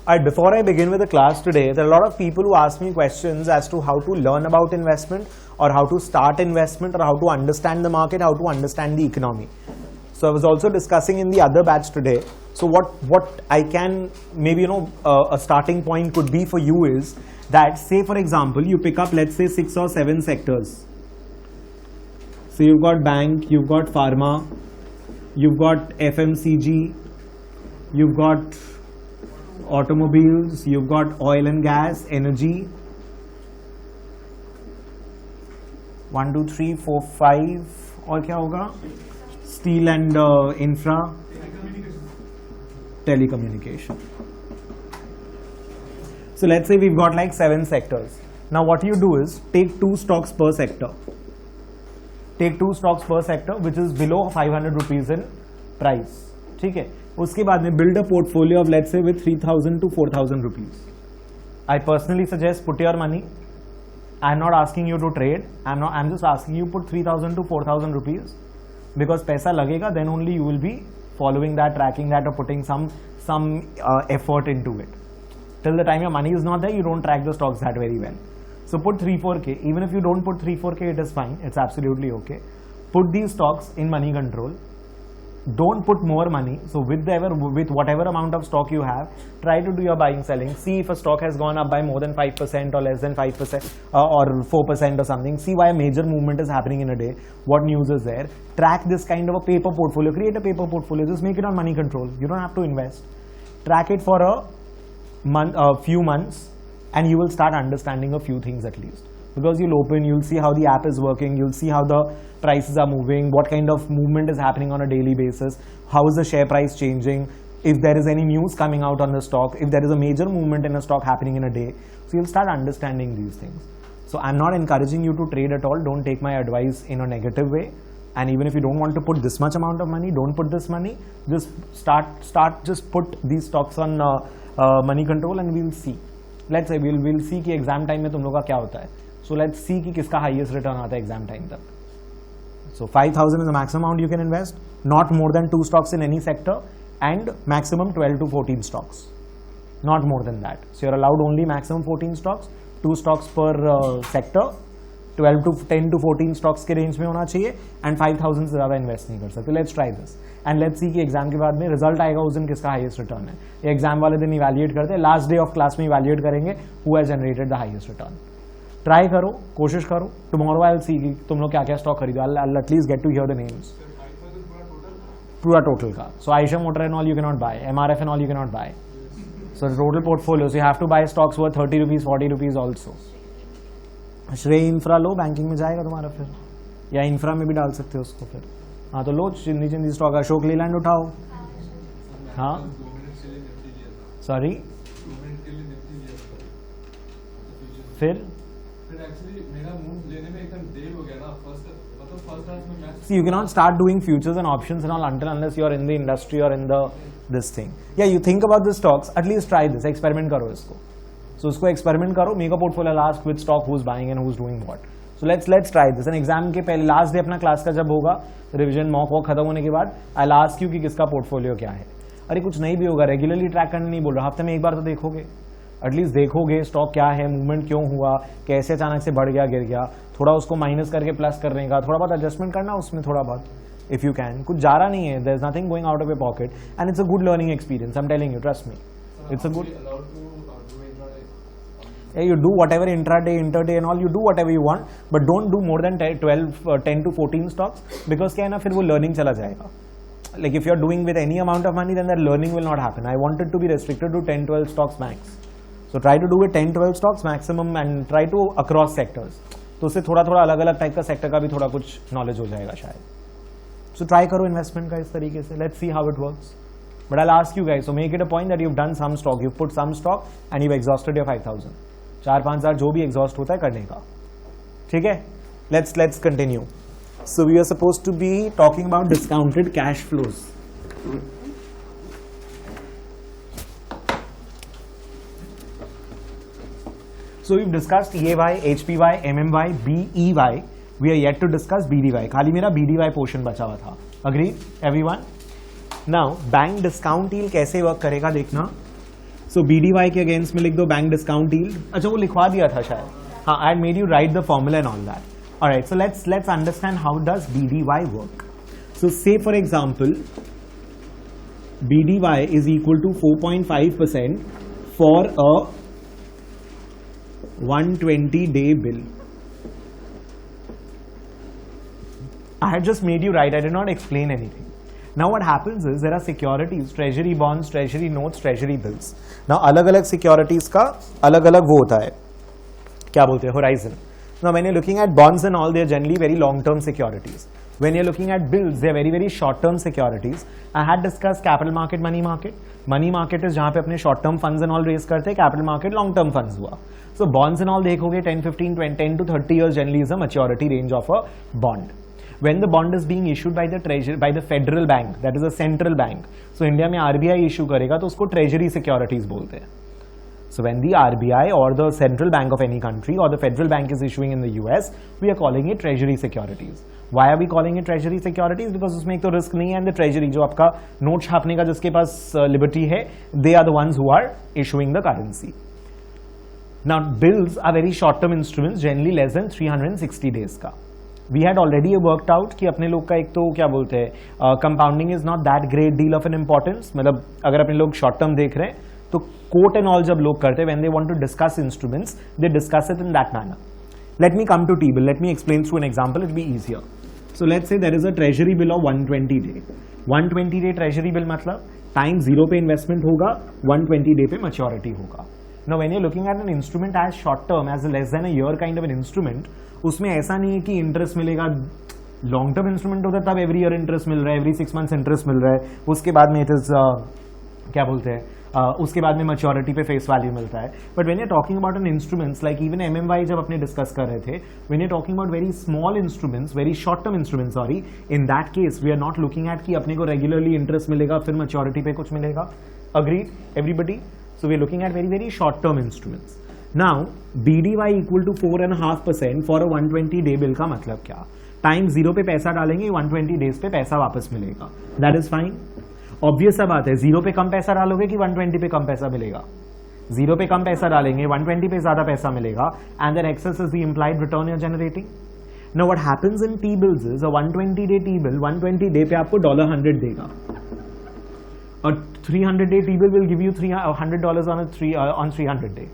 Alright, before I begin with the class today, there are a lot of people who ask me questions as to how to learn about investment or how to start investment or how to understand the market, how to understand the economy. So I was also discussing in the other batch today. So what I can maybe, a starting point could be for you is that, say for example, you pick up, let's say 6 or 7 sectors. So you've got bank, you've got pharma, you've got FMCG, you've got automobiles, you've got oil and gas, energy. 1, 2, 3, 4, 5 और क्या होगा? Steel and infra, telecommunication. So let's say we've got like 7 sectors. Now what you do is take 2 stocks per sector. Take 2 stocks per sector which is below 500 rupees in price. ठीक है, उसके बाद में build a portfolio of let's say with 3000 to 4000 rupees. I personally suggest put your money. I'm not asking you to trade. I'm just asking you put 3000 to 4000 rupees because पैसा लगेगा, then only you will be following that, tracking that, or putting some effort into it. Till the time your money is not there, you don't track the stocks that very well. So put 3-4k. Even if you don't put 3-4k, it is fine. It's absolutely okay. Put these stocks in money control. Don't put more money. So with whatever amount of stock you have, try to do your buying selling. See if a stock has gone up by more than 5% or less than 5% or 4% or something. See why a major movement is happening in a day. What news is there? Track this kind of a paper portfolio. Create a paper portfolio. Just make it on money control. You don't have to invest. Track it for a few months and you will start understanding a few things at least. Because you'll see how the app is working, you'll see how the prices are moving, what kind of movement is happening on a daily basis, how is the share price changing, if there is any news coming out on the stock, if there is a major movement in a stock happening in a day. So you'll start understanding these things. So I'm not encouraging you to trade at all. Don't take my advice in a negative way. And even if you don't want to put this much amount of money, don't put this money. Just just put these stocks on money control and we'll see. Let's say we'll see कि exam time में तुम लोग का क्या होता है. So let's see कि किसका highest return आता है exam time तक. So 5,000 is the maximum amount you can invest, not more than 2 stocks in any sector, and maximum 12 to 14 stocks, not more than that. So you're allowed only maximum 14 stocks, 2 stocks per sector, 12 to 10 to 14 stocks के range में होना चाहिए, and 5,000 से ज़्यादा invest नहीं कर सकते. Let's try this, and let's see कि exam के बाद में result आएगा उस दिन किसका highest return है. ये exam वाले दिन evaluate करते हैं, last day of class में evaluate करेंगे who has generated the highest return. Try करो, कोशिश करो. टुमारो आई विल सी कि तुम लोग क्या क्या स्टॉक खरीदो. I at least get to hear the names. पूरा टोटल का. So Eicher motor and all you can not buy, MRF and all you can not buy. So total portfolio you have to buy stocks worth 30 rupees 40 rupees also. Srei infra लो, banking में जाएगा तुम्हारा फिर, या infra में भी डाल सकते हो उसको फिर. हाँ तो लो चिंदी स्टॉक. अशोक लीलैंड उठाओ. हाँ सॉरी फिर See, you cannot start doing futures and options and all unless you are in the industry or in this thing. Yeah, you think about the stocks. At least try this. Experiment करो इसको. So उसको experiment करो. Make a portfolio. Ask which stock who's buying and who's doing what. So let's try this. And exam के पहले last day अपना class का जब होगा, revision mock walk खत्म होने के बाद, I'll ask you कि किसका portfolio क्या है. अरे कुछ नहीं भी होगा. Regularly track करने नहीं बोल रहा. हफ्ते में एक बार तो देखोगे. एटलीस्ट देखोगे स्टॉक क्या है, मूवमेंट क्यों हुआ, कैसे अचानक से बढ़ गया गिर गया, थोड़ा उसको माइनस करके प्लस करने का, थोड़ा बहुत एडजस्टमेंट करना उसमें थोड़ा बहुत इफ यू कैन. कुछ जा रहा नहीं है, there is nothing going out of your pocket and it's a good learning experience. I am telling you, trust me, it's a good. You do whatever intraday and all, you do whatever you want, but don't do more than 10 to 14 stocks because क्या है ना, फिर वो learning चला जाएगा. Like if you're doing with any amount of money, then that learning will not happen. I wanted to be restricted to 10-12 stocks max. So try to do it 10-12 stocks maximum and try to across sectors. तो उससे थोड़ा थोड़ा अलग अलग type का sector का भी थोड़ा कुछ नॉलेज हो जाएगा शायद. So try करो इन्वेस्टमेंट का इस तरीके से. Let's see how it works. But I'll ask you guys. So make it a point that you've done some stock, you've put some stock and you've exhausted your 5,000. 4-5 हज़ार जो भी exhaust होता है करने का. ठीक है? Let's continue. So we are supposed to be talking about discounted cash flows. So we've discussed EAY, HPY, MMY, BEY. We are yet to discuss BDY. खाली मेरा BDY पोर्शन बचा हुआ था. Agree, everyone? Now, bank discount deal कैसे work करेगा देखना. सो BDY के against में लिख दो बैंक डिस्काउंट यील्ड. अच्छा वो लिखवा दिया था शायद. हाँ, I had made you write the formula and all that. All right, so let's understand how does BDY work. So say for example, BDY is equal to 4.5% for a 120-day bill. I had just made you write. I did not explain anything. Now what happens is there are securities, treasury bonds, treasury notes, treasury bills. Now अलग-अलग securities का अलग-अलग वो होता है, क्या बोलते हैं, horizon. Now when you're looking at bonds and all, they're generally very long-term securities. When you're looking at bills, they're very, very short-term securities. I had discussed capital market, money market. Money market is जहाँ पे अपने short-term funds and all raise करते हैं. Capital market long-term funds हुआ. So bonds and all देखोगे 10, 15, 20, 10 to 30 years generally is a maturity range of a bond. When the bond is being issued by the treasury, by the federal bank, that is a central bank. So India में RBI issue करेगा तो उसको treasury securities बोलते हैं. So when the RBI or the central bank of any country or the federal bank is issuing in the US, we are calling it treasury securities. Why are we calling it treasury securities? Because उसमें एक तो risk नहीं है and the treasury जो आपका note छापने का जिसके पास liberty है, they are the ones who are issuing the currency. Now bills are very short-term instruments, generally less than 360 days का. We had already worked out कि अपने लोग का एक तो क्या बोलते हैं, compounding is not that great deal of an importance. मतलब अगर अपने लोग शॉर्ट टर्म देख रहे हैं तो कोट एंड ऑल जब लोग करते हैं when they want to discuss instruments, they discuss it in that manner. Let me come to T bill. Let me explain through an example, it be easier. So let's say there is a treasury bill of 120 day. 120 day treasury bill मतलब time 0 पे investment होगा, 120 day पे maturity होगा. Now when you're looking at an instrument as short term, as a less than a year kind of an instrument, उसमें ऐसा नहीं है कि इंटरेस्ट मिलेगा. लॉन्ग टर्म इंस्ट्रूमेंट होता है तब एवरी ईयर इंटरेस्ट मिल रहा है, एवरी 6 मंथ्स इंटरेस्ट मिल रहा है, उसके बाद में इट इज क्या बोलते हैं, उसके बाद में मैच्योरिटी पे फेस वैल्यू मिलता है. But when you are talking about an instruments like even MMY जब अपने डिस्कस कर रहे थे, when you are talking about very small instruments, very short term instruments, sorry, in that case we are not looking at कि अपने को regularly interest मिलेगा फिर मैच्योरिटी पे कुछ मिलेगा. Agreed everybody? So we are looking at very, very short-term instruments. Now, BDY equal to 4.5% for a 120 day bill का मतलब क्या? टाइम 0 पे पैसा डालेंगे, 120 डेज पे पैसा वापस मिलेगा. That is fine. Obvious सा बात है, 0 पे कम पैसा डालोगे कि 120 पे कम पैसा मिलेगा. 0 पे कम पैसा डालेंगे, 120 पे ज्यादा पैसा मिलेगा, and then excess is the implied return you're generating. Now what happens in T-bills is a 120 day T-bill, 120 day पे आपको $100 देगा. A 300 day T-bill will give you $100 on 300 days.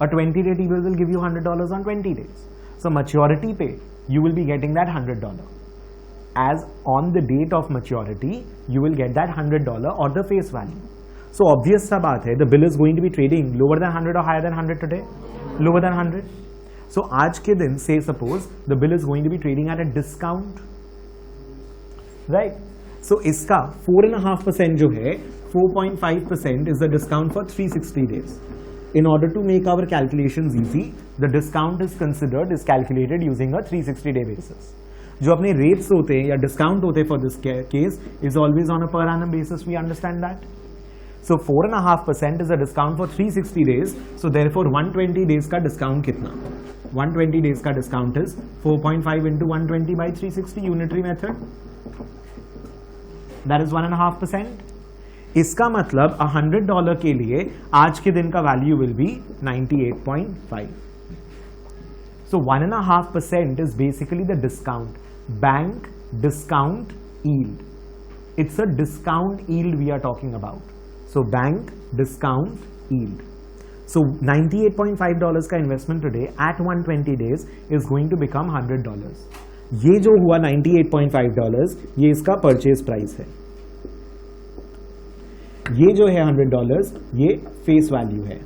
A 20 day T-bill will give you $100 on 20 days. So maturity pay, you will be getting that $100. As on the date of maturity, you will get that $100 or the face value. So obvious सा बात है, the bill is going to be trading lower than 100 or higher than 100 today? Lower than 100. So आज के दिन, say suppose, the bill is going to be trading at a discount, right? So इसका 4.5% जो है, 4.5% is the discount for 360 days. In order to make our calculations easy, the discount is considered, is calculated using a 360 day basis. जो अपने rates होते हैं या discount होते हैं for this case is always on a per annum basis. We understand that. So 4.5% is a discount for 360 days. So therefore 120 days का discount कितना? 120 days का discount is 4.5 into 120 by 360 unitary method. That is 1.5%. इसका मतलब $100 के लिए आज के दिन का value will be 98.5. So 1.5% is basically the discount, bank discount yield. It's a discount yield we are talking about. So bank discount yield. So $98.5 का investment today at 120 days is going to become $100. ये जो हुआ $98.5, ये इसका purchase price है. ये जो है $100, ये फेस वैल्यू है.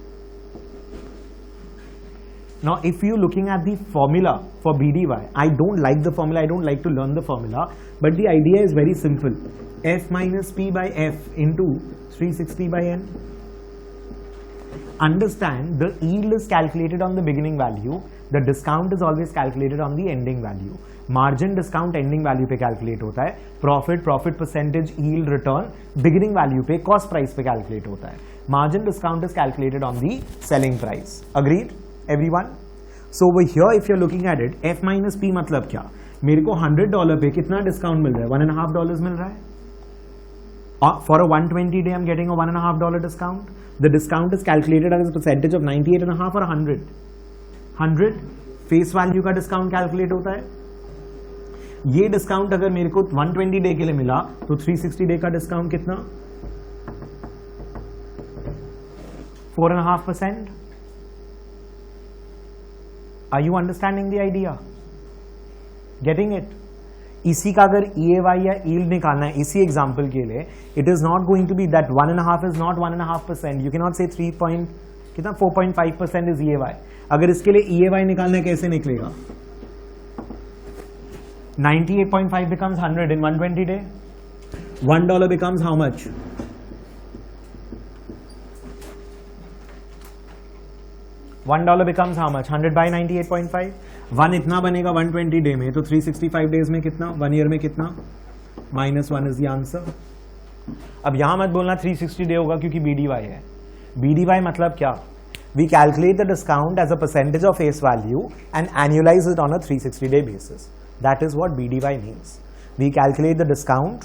Now if you looking at the formula for BDY, I don't like the formula, I don't like to learn the formula, but the idea is very simple. F minus P by F into 360 by N. Understand, the yield is calculated on the beginning value, the discount is always calculated on the ending value. Margin discount ending value पे calculate होता है, profit percentage yield return beginning value पे cost price पे calculate होता है. Margin discount is calculated on the selling price. Agreed everyone? So over here if you are looking at it, F minus P मतलब क्या? मेरे को $100 पे कितना डिस्काउंट मिल रहा है? $1.5 मिल रहा है. For a 120 day, I'm getting a $1.50 discount. The discount is calculated as a percentage of 98.5 or 100. 100 face value का डिस्काउंट कैलकुलेट होता है. ये डिस्काउंट अगर मेरे को 120 डे के लिए मिला तो 360 डे का डिस्काउंट कितना? 4.5%. Are you understanding the idea? Getting it? इसी का अगर EAY या yield निकालना है इसी एग्जाम्पल के लिए, it is not going to be that 1.5 is not 1.5%. You cannot say 4.5% is EAY. अगर इसके लिए EAY निकालना है कैसे निकलेगा? 98.5 becomes 100 in 120 day. $1 becomes how much? $1 becomes how much? 100 by 98.5. 1 इतना बनेगा 120 डे में, तो 365 डेज में कितना? 1 ईयर में कितना? -1 इज द आंसर. अब यहां मत बोलना 360 डे होगा क्योंकि BDY है. BDY मतलब क्या? We calculate the discount as a percentage of face value and annualize it on a 360 day basis. That is what BDY means. We calculate the discount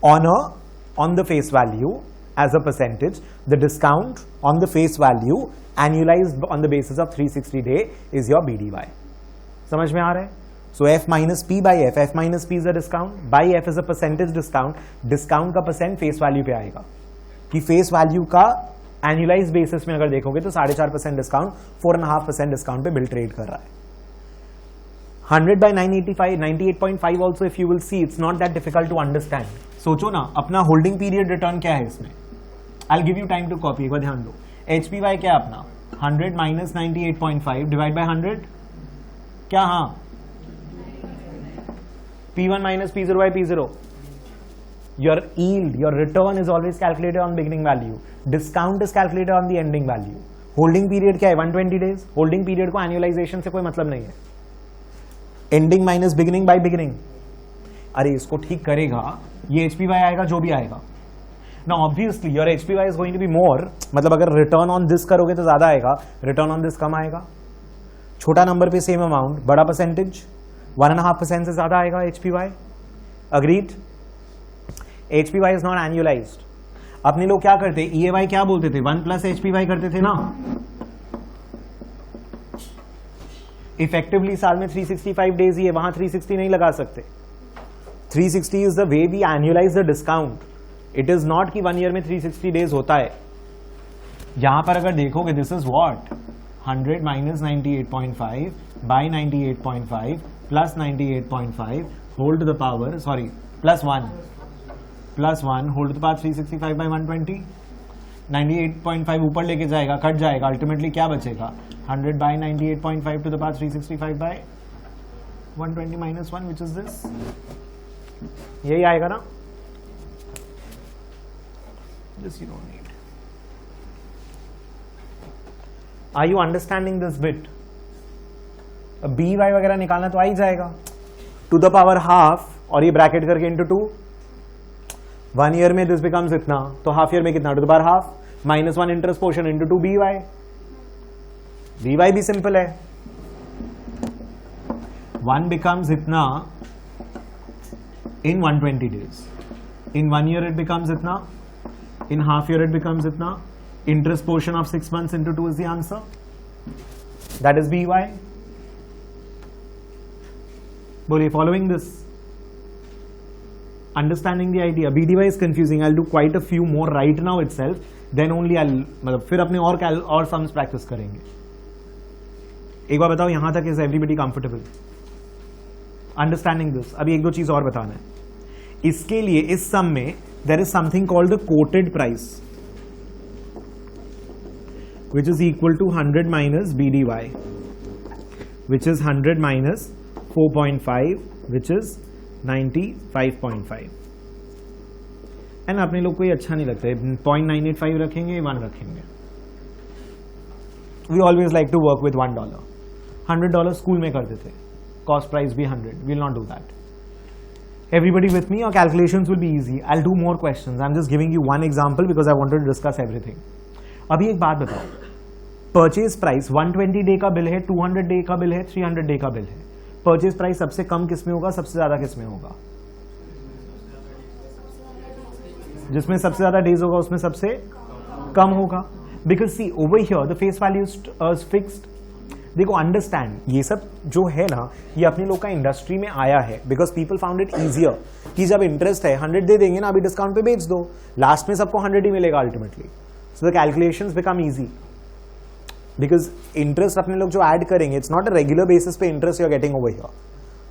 on the face value as a percentage. The discount on the face value annualized on the basis of 360 day is your BDY. समझ में आ रहा है? So F minus P by F. F minus P is a discount. By F is a percentage discount. Discount का percent face value पे आएगा कि face value का annualise basis में अगर देखोगे तो 4.5% डिस्काउंट 4.5% डिस्काउंट पे बिल ट्रेड कर रहा है. 100 by 985, 98.5 also if you will see it's not that difficult to understand. सोचो ना अपना होल्डिंग पीरियड रिटर्न क्या है इसमें. I'll give you time to copy. एक बार ध्यान दो. HPY क्या है अपना? 100 minus 98.5 डिवाइड बाय 100 क्या? हाँ, P1 minus P0 by P0. Your yield, your return is always calculated on beginning value. Discount is calculated on the ending value. Holding period क्या है? 120 days. Holding period को annualization से कोई मतलब नहीं है. Ending minus beginning by beginning. अरे इसको ठीक करेगा, ये HPY आएगा जो भी आएगा. Now obviously your HPY is going to be more. मतलब अगर return on this करोगे तो ज्यादा आएगा, return on this कम आएगा. छोटा नंबर पे सेम अमाउंट, बड़ा परसेंटेज 1.5% से ज्यादा आएगा HPY. Agreed? HPY is not annualized. अपने लोग क्या करते? EAY क्या बोलते थे? 1 प्लस HPY करते थे ना. इफेक्टिवली साल में 365 डेज ही है, वहां 360 नहीं लगा सकते. 360 is the way we annualize the discount. It is not कि 1 ईयर में 360 डेज होता है. यहां पर अगर देखोगे this is what 100 minus 98.5 by 98.5 plus 98.5 whole to the power plus 1 whole to the power 365 by 120. 98.5 ऊपर लेके जाएगा, कट जाएगा, अल्टीमेटली क्या बचेगा? 100 by 98.5 to the power 365 by 120 minus 1 which is this. यही आएगा ना? This you don't need. Are you understanding this bit? BY वगैरह निकालना तो आ ही जाएगा. टू द पावर हाफ और ये ब्रैकेट करके इंटू 2. 1 ईयर में दिस बिकम्स इतना, तो हाफ ईयर में कितना? To the power half -1 interest portion into 2 BY. BY भी सिंपल है. 1 बिकम्स इतना in 120 days. In 1 year it becomes इतना. In half year it becomes इतना. Interest portion of 6 months into 2 is the answer. That is BY. Bolie, following this? Understanding the idea. BDY is confusing. I'll do quite a few more right now itself. Then only I'll मतलब फिर अपने और sums practice करेंगे. एक बार बताओ यहाँ तक is everybody comfortable? Understanding this. अभी एक दो चीज और बताना है. इसके लिए इस sum में there is something called the quoted price, which is equal to 100 minus BDY, which is 100 minus 4.5, which is 95.5. And अपने लोग को ये अच्छा नहीं लगता है. 0.985 रखेंगे, 1 रखेंगे. We always like to work with $1. $100 school में करते थे. कॉस्ट प्राइस भी 100. Will not do that. Everybody with me? Your calculations will be easy. I'll do more questions. I'm just giving you one example because I wanted to discuss everything. अभी एक बात बताओ, purchase price 120 day का bill है, 200 day का bill है, 300 day का bill है. परचेज प्राइस सबसे कम किस में होगा, सबसे ज्यादा किस में होगा? जिसमें सबसे ज्यादा डेज होगा उसमें सबसे कम होगा. Because see over here the face value is fixed. देखो अंडरस्टैंड, ये सब जो है ना ये अपने लोग का इंडस्ट्री में आया है because people found it easier कि जब इंटरेस्ट है 100 दे देंगे ना, अभी डिस्काउंट पे बेच दो, लास्ट में सबको 100 ही मिलेगा ultimately. So the calculations become easy because interest अपने लोग जो ऐड करेंगे, it's not a regular basis पे interest you are getting over here.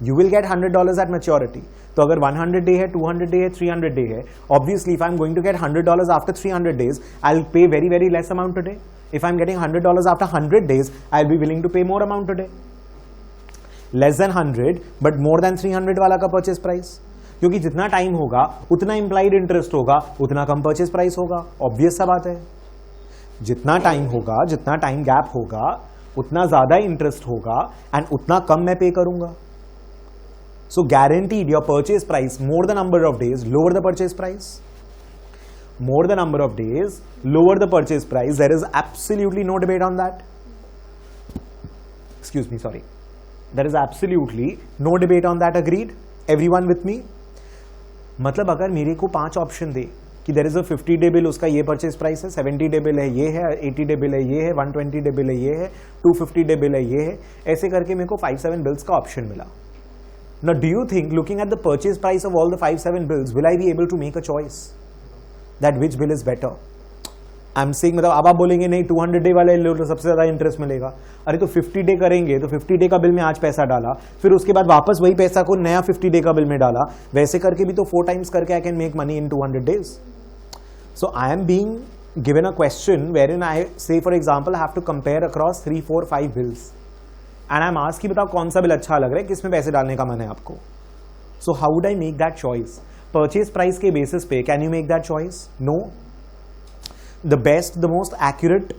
You will get $100 at maturity. तो अगर 100 डे है, 200 डे है, 300 डे है, obviously if I'm going to get $100 after 300 days, I'll pay very very less amount today. If I'm getting $100 after 100 days, I'll be willing to pay more amount today. Less than 100 but more than 300 वाला का purchase price. क्योंकि जितना time होगा उतना implied interest होगा, उतना कम purchase price होगा. Obvious सा बात है. जितना टाइम होगा, जितना टाइम गैप होगा, उतना ज्यादा इंटरेस्ट होगा एंड उतना कम मैं पे करूंगा. So guaranteed your purchase price, more the number of days, lower the purchase price. More the number of days, lower the purchase price. There is absolutely no debate on that. Excuse me, sorry. There is absolutely no debate on that. Agreed? Everyone with me? मतलब अगर मेरे को 5 option दे कि there is a 50 day bill, उसका ये purchase price है, 70 day bill है ये है, 80 day bill है ये है, 120 day bill है ये है, 250 day bill है ये है, ऐसे करके मेरे को 5-7 bills का ऑप्शन मिला. Now, do you think, looking at the purchase price of all the 5-7 bills, will I be able to make a choice that which bill is better? I'm saying, मतलब अब आप बोलेंगे नहीं 200 डे वाले लो तो सबसे ज्यादा इंटरेस्ट मिलेगा. अरे तो 50 डे करेंगे तो 50 डे का बिल में आज पैसा डाला, फिर उसके बाद वापस वही पैसा को नया 50 डे का बिल में डाला, वैसे करके भी तो 4 times करके I can make money in 200 days. So I am being given a question wherein I say, for example, I have to compare across 3, 4, 5 bills. And I am asked कि बताओ कौन सा बिल अच्छा लग रहा है, किसमें पैसे डालने का मन है आपको. So how would I make that choice? Purchase price के बेसिस पे can you make that choice? No. The best, the most accurate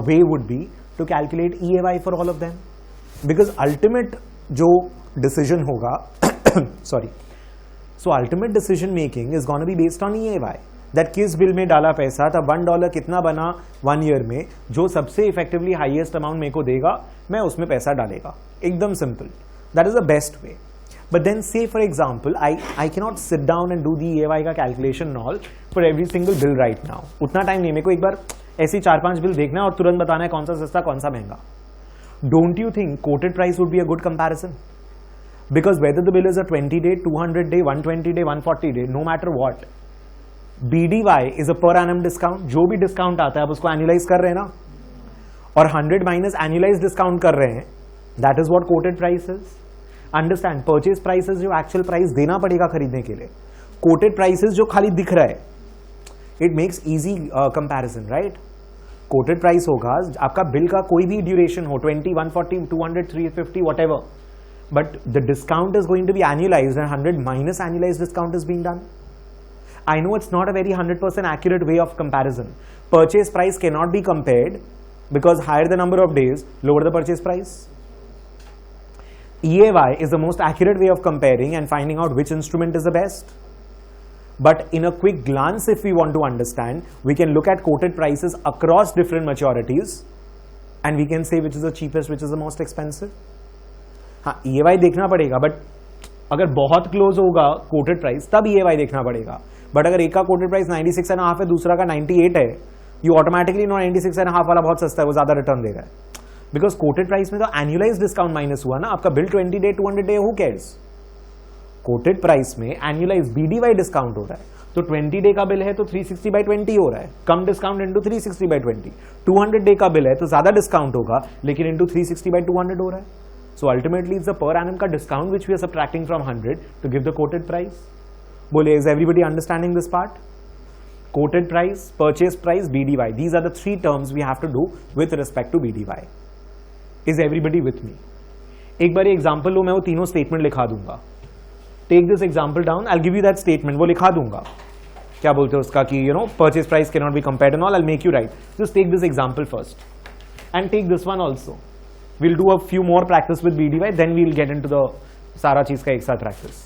way would be to calculate EAY for all of them, because ultimate जो decision होगा sorry, so ultimate decision making is gonna be based on EAY. That किस bill में डाला पैसा, तब $1 कितना बना 1 year में, जो सबसे इफेक्टिवली हाईएस्ट अमाउंट मेरे को देगा मैं उसमें पैसा डालेगा. एकदम simple. That is the best way. But then say for example I cannot sit down and do the EAY का calculation all for every single bill right now. उतना टाइम नहीं. मेरे को एक बार ऐसी 4-5 बिल देखना है और तुरंत बताना है कौन सा सस्ता कौन सा महंगा. Don't you think quoted price would be a good comparison? Because whether the bill is a 20 day, 200 day, 120 day, 140 day, no matter what, BDY is a per annum discount. जो भी डिस्काउंट आता है आप उसको एनुअलाइज कर रहे हैं ना, और 100 माइनस एनुअलाइज डिस्काउंट कर रहे हैं. That is what coated price is. Understand? Purchase price जो एक्चुअल प्राइस देना पड़ेगा खरीदने के लिए. कोटेड प्राइसेस जो खाली दिख रहा है, it makes easy comparison, right? Coated price होगा आपका बिल का कोई भी ड्यूरेशन हो, 20, 140, 200, 350, whatever, but the discount is going to be annualized and 100 minus annualized discount is being done. I know it's not a very 100% accurate way of comparison. Purchase price cannot be compared because higher the number of days, lower the purchase price. EAY is the most accurate way of comparing and finding out which instrument is the best. But in a quick glance, if we want to understand, we can look at quoted prices across different maturities and we can say which is the cheapest, which is the most expensive. हाँ, EAY देखना पड़ेगा, but अगर बहुत close होगा quoted price तब EAY देखना पड़ेगा. But अगर एक का कोटेड प्राइस 96.5 है, दूसरा का 98 है, यू ऑटोमेटिकली नो 96.5 वाला बहुत सस्ता है, वो ज्यादा रिटर्न देगा. बिकॉज कोटेड प्राइस में तो एनुअलाइज डिस्काउंट माइनस हुआ ना. आपका bill 20 day, 200 day, who cares? Coated price में एनुअलाइज BDY डिस्काउंट हो रहा है. तो 20 डे का बिल है तो 360/20 हो रहा है, कम डिस्काउंट इंटू 360/20. 200 डे का बिल है तो ज्यादा डिस्काउंट होगा, लेकिन इंटू 360/200 हो रहा है. So ultimately it's the per annum का discount which we are subtracting from 100 to give the quoted price. बोले, is everybody understanding this part? Quoted price, purchase price, BDY. These are the 3 terms we have to do with respect to BDY. Is everybody with me? एक बार example लो, मैं वो तीनों statement लिखा दूंगा. Take this example down, I give you that statement, वो लिखा दूंगा. क्या बोलते हैं उसका कि purchase price cannot be compared and all. I'll make you write. Just take this example first and take this one also. We'll do a few more practice with BDY, then we'll get into the सारा चीज का एक साथ practice.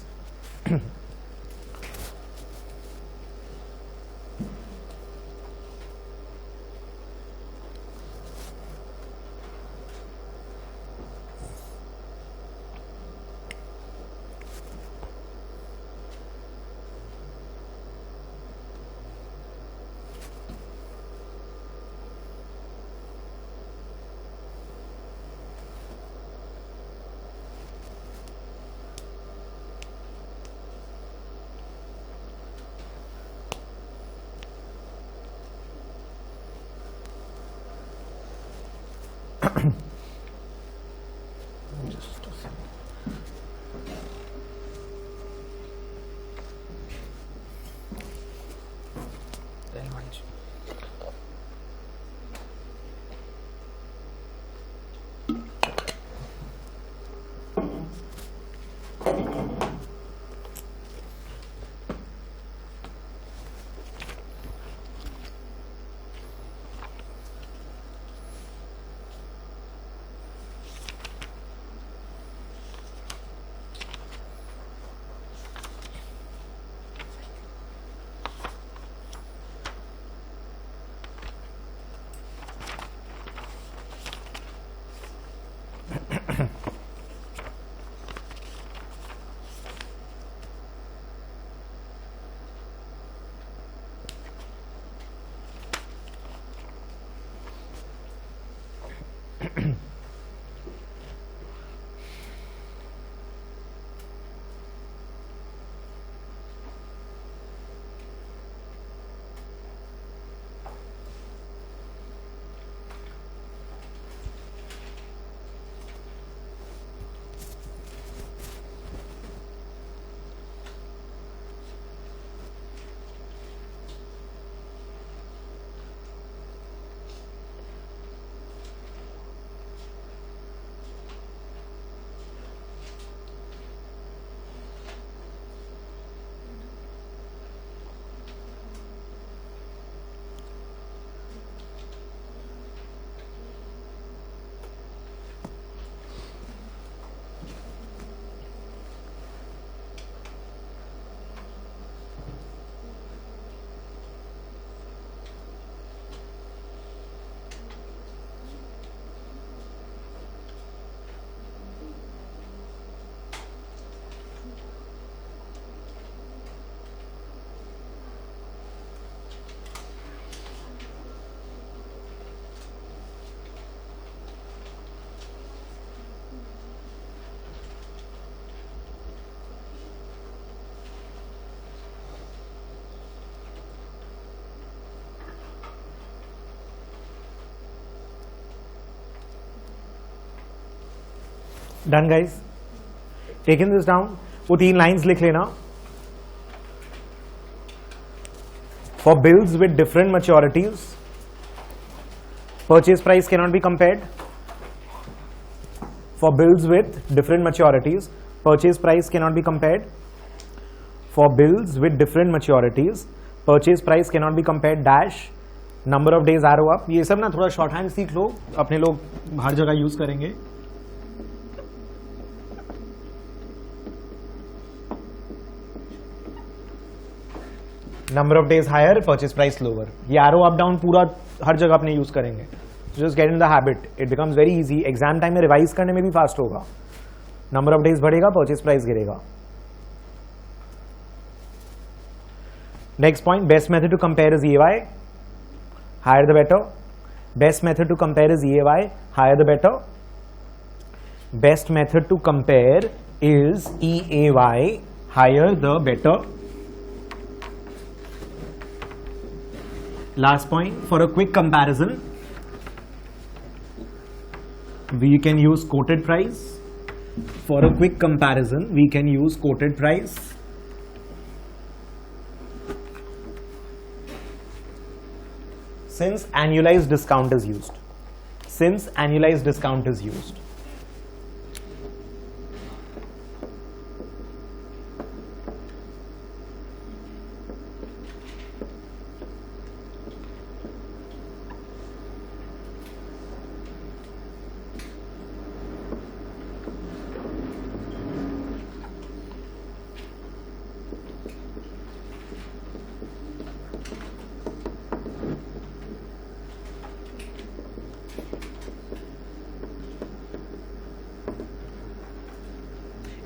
Done guys, taken this down, वो 3 lines लिख लेना. For bills with different मैच्योरिटीज, purchase price cannot be compared. For bills with different मैच्योरिटीज, purchase price cannot be compared. For bills with different मैच्योरिटीज, purchase price cannot be compared dash, number of days arrow up. ये सब ना थोड़ा short hand सीख लो, अपने लोग हर जगह use करेंगे. Number of days higher, purchase price lower. ये एरो अप डाउन पूरा हर जगह अपने यूज करेंगे. Just get in the habit, it becomes very easy. Exam time में रिवाइज करने में भी फास्ट होगा. नंबर ऑफ डेज बढ़ेगा, परचेज प्राइस गिरेगा. Next point, best method to compare is EAY, higher the better. Best method to compare is EAY, higher the better. Best method to compare is EAY, higher the better. Last point, for a quick comparison, we can use quoted price. For a quick comparison, we can use quoted price. Since annualized discount is used. Since annualized discount is used.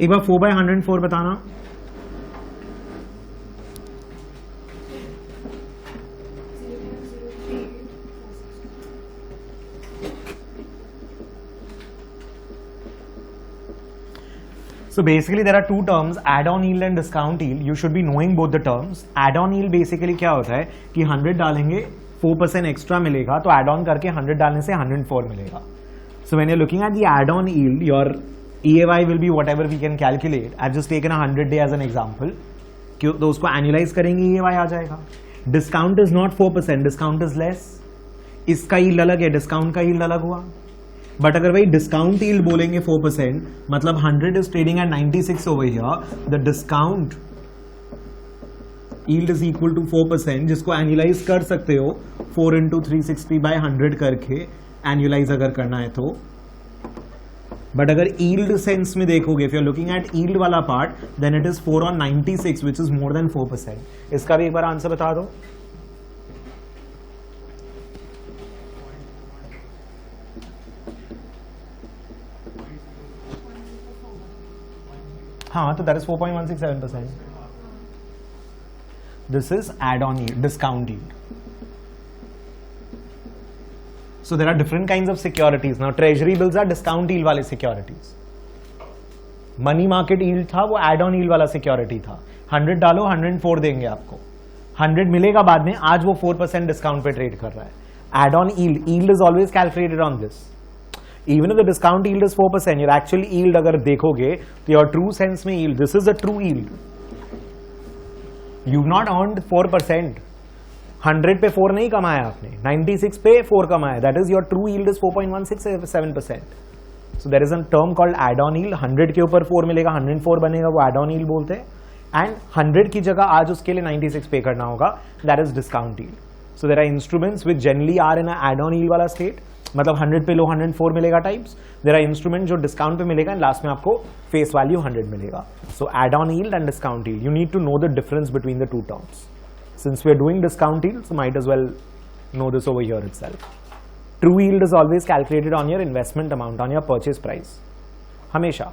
एक बार 4/104 बताना. So basically there are two terms, add-on yield and discount yield. You should be knowing both the terms. Add-on yield basically क्या होता है कि 100 डालेंगे 4% extra मिलेगा, तो add-on करके 100 डालने से 104 मिलेगा. So when you're looking at the add-on yield, your EAY will be whatever we can calculate. I've just taken 100 day as an example. तो उसको annualize करेंगे, EAY आ जाएगा. Discount is not 4%, discount is less. इसका yield अलग है, discount का yield अलग हुआ. बट अगर भाई डिस्काउंट यील्ड बोलेंगे 4%, मतलब 100 is trading at 96 over here, the discount yield is equal to 4%, जिसको एनुअलाइज कर सकते हो 4 इंटू 360/100 करके, एनुअलाइज अगर करना है तो. बट अगर यील्ड सेंस में देखोगे, if you are looking at yield वाला पार्ट, then it is 4 on 96 which is more than 4%. इसका भी एक बार आंसर बता दो. हाँ, तो that is 4.167%. This is add on yield, discount yield. So there are different kinds of securities. Now treasury bills are discount yield वाले securities. Money market yield था वो एड ऑन yield वाला सिक्योरिटी था. 100 डालो 104 देंगे आपको. 100 मिलेगा बाद में. आज वो 4% डिस्काउंट पे ट्रेड कर रहा है. Add on yield is always calculated on this. Even if the discount yield is 4%, your actual yield अगर देखोगे तो your true sense में yield, this is a true yield. You've not earned 4%. 100 पे 4 नहीं कमाया आपने, 96 पे 4 कमाया. That is your true yield is 4.167%. So there is a term called add-on yield. 100 के ऊपर 4 मिलेगा, 104 बनेगा, वो add-on yield बोलते हैं. And 100 की जगह आज उसके लिए 96 पे करना होगा. That is discount yield. So there are instruments which generally are in a add-on yield वाला state. मतलब 100 पे लो 104 मिलेगा टाइप्स. There are instruments जो डिस्काउंट पे मिलेगा and लास्ट में आपको फेस वैल्यू 100 मिलेगा. So add-on yield and discount yield. You need to know the difference between the two terms. Since we are doing discount yield, so might as well know this over here itself. True yield is always calculated on your investment amount, on your purchase price. हमेशा.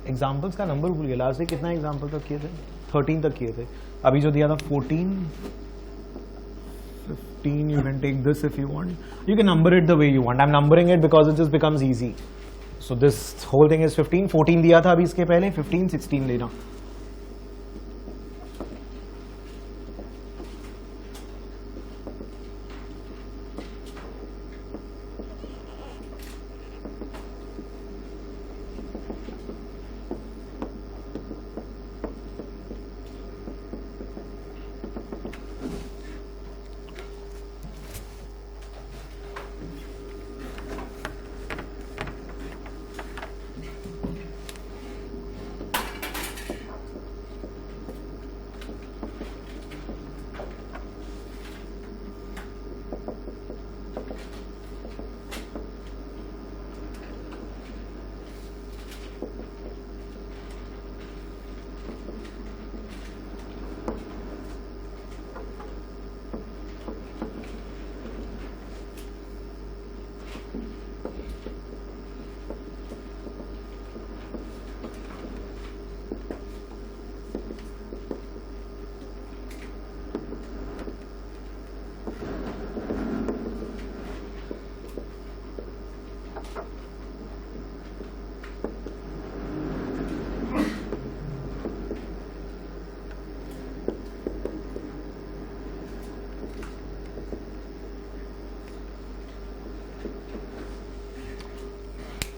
Examples का number भूल गया. Last से कितना example तक किए थे? 13 तक किए थे. अभी जो दिया था 14, 15. You can take this if you want. You can number it the way you want. I'm numbering it because it just becomes easy. So this whole thing is 15. 14 दिया था अभी इसके पहले. 15, 16 लेना.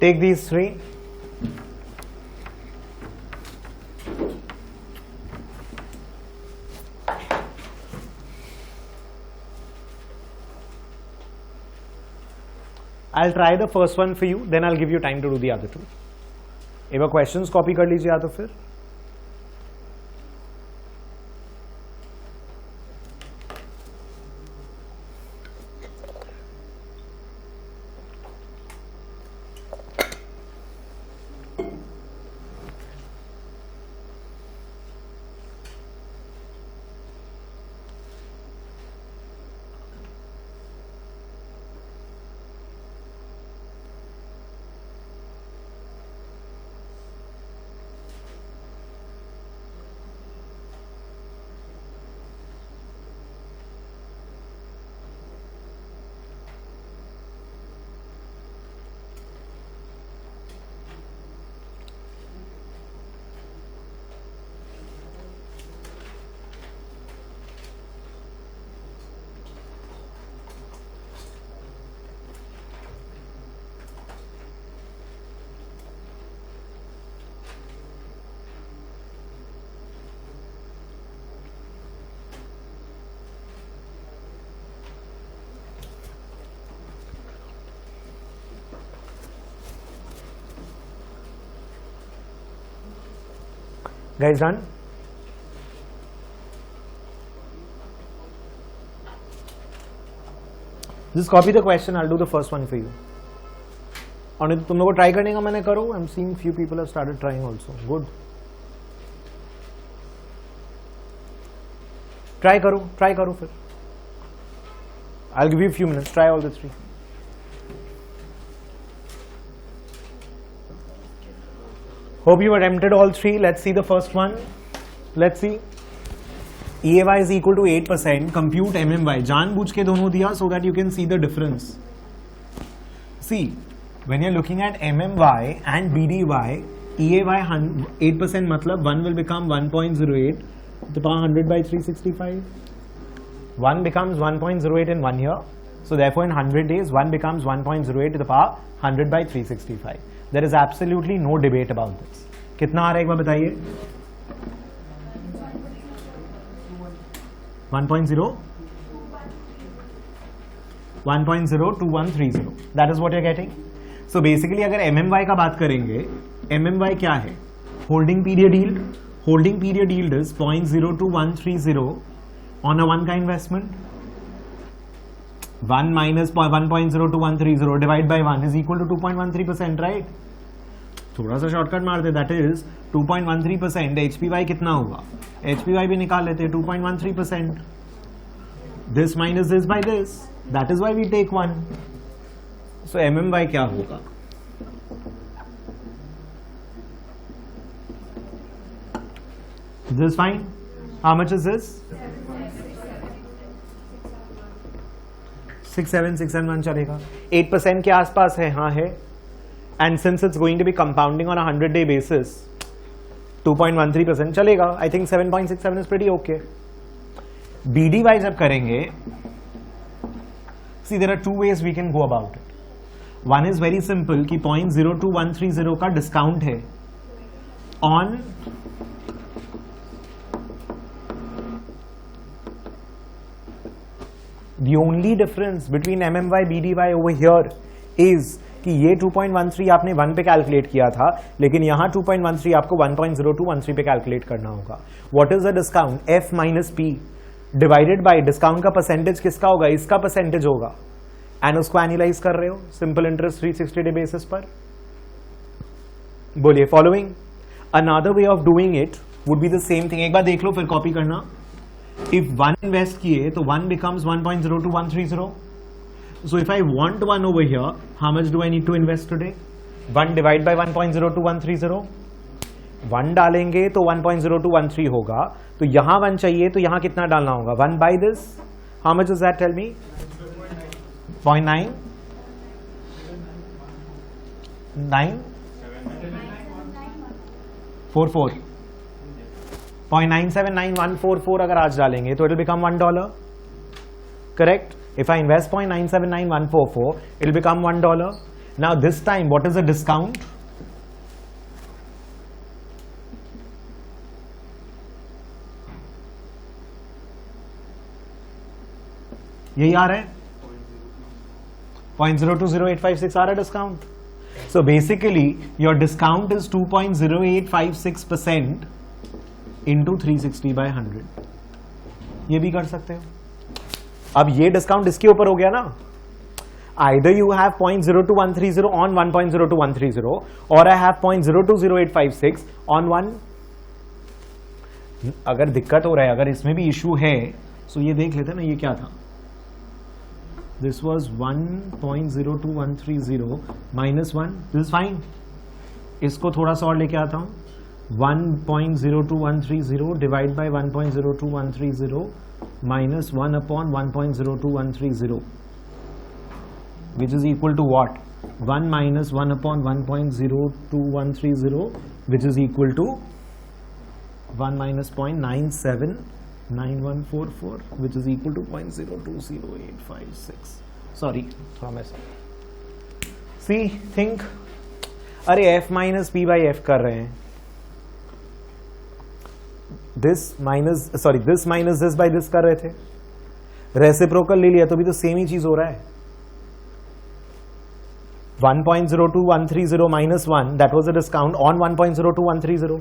Take these three. I'll try the first one for you, then I'll give you time to do the other two. एक बार questions copy कर लीजिए या तो फिर Guys done? Just copy the question. I'll do the first one for you. और तुम लोगों को ट्राई करने का मैंने करो. I'm seeing few people have started trying also. Good. Try करो फिर. I'll give you a few minutes. Try all the three. Hope you attempted all three. Let's see the first one. Let's see. EAY is equal to 8%. Compute MMY. जानबूझ के दोनों दिया so that you can see the difference. See, when you're looking at MMY and BDY, EAY 8% मतलब 1 will become 1.08 to the power 100 by 365. 1 becomes 1.08 in 1 year. So therefore in 100 days 1 becomes 1.08 to the power 100 by 365. There is absolutely no debate about this. कितना आ रहा है एक बार बताइए? 1.02130. That is what you're getting. So basically अगर MMY का बात करेंगे, MMY क्या है? Holding period yield. Holding period yield is 0.02130 on a 1 का investment. 1 minus 1.02130 divided by 1 is equal to 2.13%, right? थोड़ा सा शॉर्टकट मार दे, that is 2.13%. HPY कितना होगा? HPY भी निकाल लेते हैं, 2.13%. This minus this by this. That is why we take 1. So MMY क्या होगा? This is fine. How much is this? 6.761 चलेगा. 8% के आसपास है, हाँ है. And since it's going to be compounding on a 100-day basis, 2.13% चलेगा. I think 7.67 is pretty okay. BDY जब करेंगे, see there are two ways we can go about it. One is very simple कि 0.02130 का discount है on the only difference between MMY BDY over here is कि ये 2.13 आपने 1 पे calculate किया था, लेकिन यहाँ 2.13 आपको 1.0213 पे कैलकुलेट करना होगा. What is the discount? F minus P divided by discount का परसेंटेज किसका होगा? इसका परसेंटेज होगा. एंड उसको एनालाइज कर रहे हो सिंपल इंटरेस्ट 360 डे बेसिस पर. बोलिए following. Another way of doing it would be the same thing. एक बार देख लो फिर कॉपी करना. इफ 1 इन्वेस्ट किए तो 1 becomes 1.02130. So if I want 1 over here, how much do I need to invest today? 1 divided by 1.02130. 1 डालेंगे तो 1.0213 होगा. तो यहाँ 1 चाहिए तो यहाँ कितना डालना होगा? 1 by this. How much is that? Tell me. 0.9 44 0.979144 अगर आज डालेंगे तो it will become $1. Correct? If I invest 0.979144, it will become $1. Now this time, what is the discount? यही आ रहा है 0.020856 आ रहा है discount. So basically, your discount is 2.0856% into 360 by 100. ये भी कर सकते हो. अब ये डिस्काउंट इसके ऊपर हो गया ना. Either you have 0.02130 on 1.02130 or I have 0.020856 on 1. अगर दिक्कत हो रहा है, अगर इसमें भी इशू है, तो ये देख लेते ना ये क्या था. This was 1.02130 minus 1. This is fine. इसको थोड़ा सा और लेके आता हूँ. 1.02130 divided by 1.02130 minus 1 upon 1.02130, which is equal to what? 1 minus 1 upon 1.02130, which is equal to 1 minus 0.979144, which is equal to 0.020856. Sorry, थोड़ा मैं see, think. अरे F minus P by F कर रहे हैं. this minus this by this कर रहे थे. Reciprocal ले लिया तो भी तो सेम ही चीज हो रहा है. 1.02130 minus 1, that was a discount on 1.02130.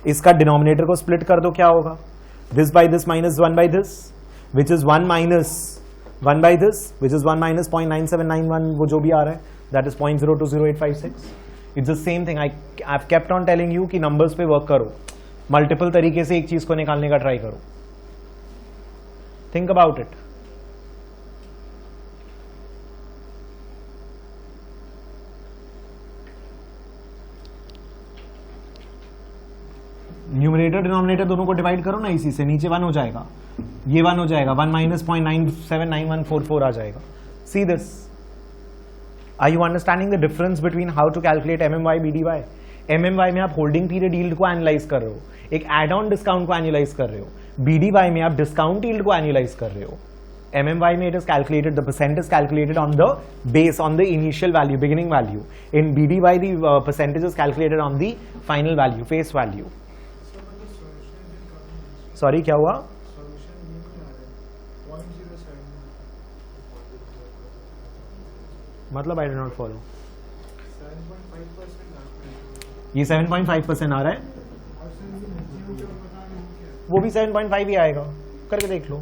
इसका डिनोमिनेटर को स्प्लिट कर दो, क्या होगा? This by this minus 1 by this, which is 1 minus 1 by this, which is 1 minus 0.9791, वो जो भी आ रहा है, that is 0.020856. It's the same thing. I have kept on telling you कि नंबर्स पे वर्क करो, मल्टीपल तरीके से एक चीज को निकालने का ट्राई करो. Think about it. Numerator denominator दोनों को डिवाइड करो ना इसी से, नीचे 1 हो जाएगा, ये 1 हो जाएगा, 1 माइनस 0.979144 आ जाएगा. See this. Are you understanding the difference between how to calculate MMY BDY? MMY में आप होल्डिंग पीरियड यील्ड को एनालाइज कर रहे हो, एक एड ऑन डिस्काउंट को एनालाइज कर रहे हो. BDY में आप डिस्काउंट यील्ड को एनालाइज कर रहे हो. MMY में it is calculated, the percent is calculated on the base, on the initial value, beginning value. In BDY the percentage is calculated on the final value, face value. Sorry, क्या हुआ? मतलब I did not follow. ये 7.5% आ रहा है, वो भी 7.5 ही आएगा, करके देख लो.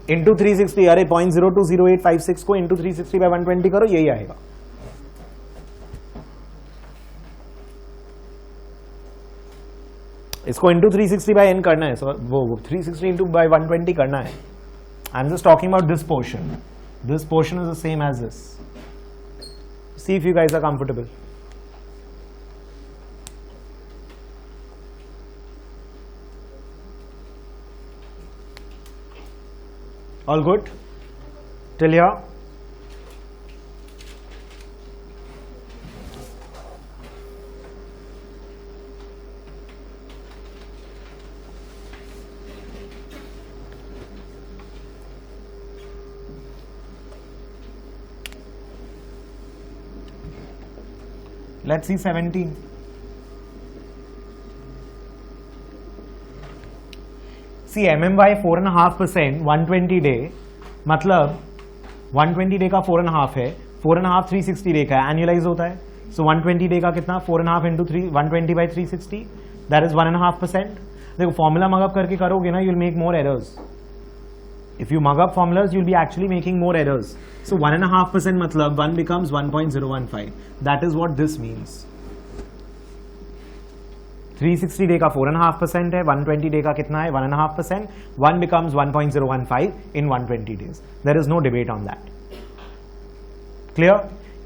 इंटू 360, अरे 0.020856 को इंटू 360 बाय 120 करो, यही आएगा. इसको इंटू 360 बाय n करना है, वो 360 इंटू बाय 120 करना है. I am just talking about this portion. This portion is the same as this. See if you guys are comfortable. All good till here? Let's see 17. See MMY 4.5% 120 day, मतलब 120 day का 4.5 है, 4.5 360 day का annualise होता है. सो 120 day का कितना? 4.5 into 120 by 360, that is 1.5%. देखो formula mug up करके करोगे ना, you'll make more errors. If you mug up formulas you'll be actually making more errors. So 1.5% मतलब 1 becomes 1.015. That is what this means. 360 day का 4.5% है, 120 डे का कितना है? 1.5%. 1 becomes 1.015 in 120 days. There is no debate on that. Clear?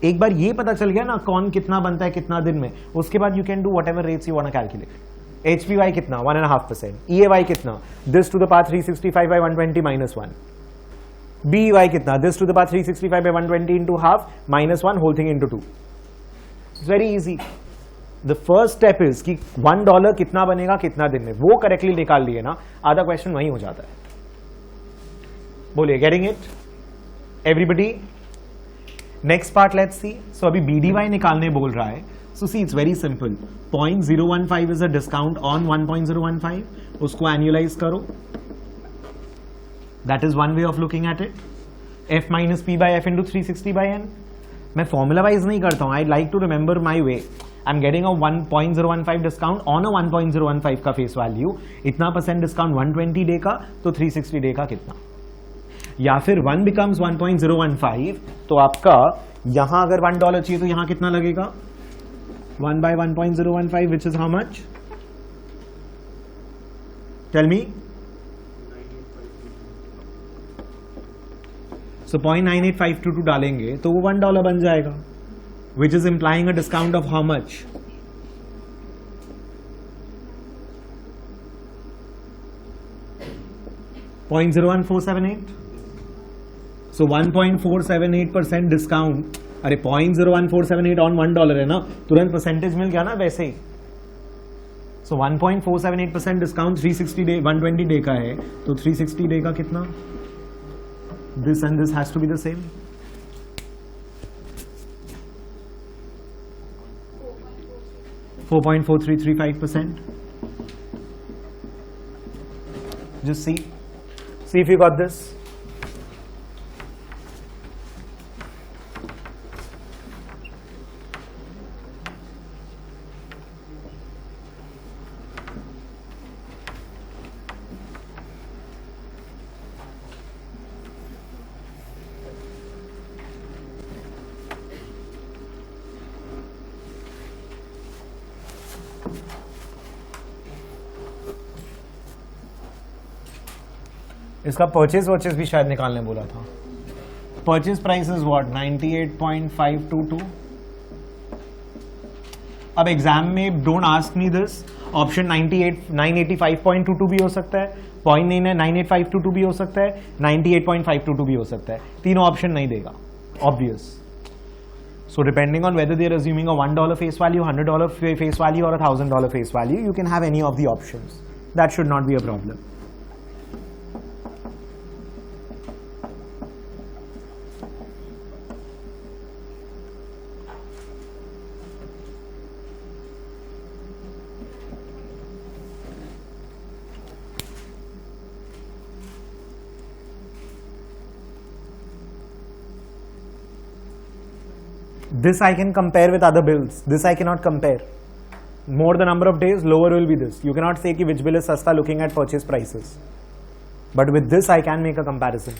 एक बार ये पता चल गया ना कौन कितना बनता है कितना दिन में, उसके बाद you can do whatever rates you want to calculate. HPY कितना? 1.5%. EAY कितना? This to the power 365 by 120 minus 1. BEY कितना? This to the power 365 by 120 into half minus 1 whole thing into 2. It's very easy. The first step is कि $1 कितना बनेगा कितना दिन में, वो करेक्टली निकाल लिए ना, आधा क्वेश्चन वही हो जाता है. बोलिए, getting it everybody? Next part let's see. So अभी BDY निकालने बोल रहा है. So see it's very simple. 0.015 is a discount on 1.015. उसको एनुअलाइज करो. That is one way of looking at it. F minus P by F into 360 by N. मैं formula wise नहीं करता हूं. I like to remember my way. I'm getting a 1.015 discount on a 1.015 का face value. इतना percent discount 120 day का, तो 360 day का कितना? या फिर 1 becomes 1.015, तो आपका यहां अगर $1 चाहिए तो यहां कितना लगेगा? 1 by 1.015 which is how much? Tell me. So 0.98522 डालेंगे तो वो $1 बन जाएगा, which is implying a discount of how much? $0.01478. So 1.478% discount. अरे 0.01478 ऑन $1 है ना, तुरंत परसेंटेज मिल गया ना वैसे ही. सो 1.478% डिस्काउंट 360 डे 120 डे का है, तो 360 डे का कितना? This and this has to be the same. $4.4335%. Just see if you got this. इसका परचेज भी शायद निकालने बोला था. Purchase price is what 98.522. अब एग्जाम में don't ask me this. Option 985.22 भी हो सकता है, 0.98522 भी हो सकता है, 98.522 भी हो सकता है. तीनों ऑप्शन नहीं देगा, obvious. So depending on whether they are assuming a $1 face value, $100 face value or a $1,000 face value, you can have any of the options. That should not be a problem. This I can compare with other bills. This I cannot compare. More the number of days, lower will be this. You cannot say कि which bill is सस्ता looking at purchase prices. But with this I can make a comparison,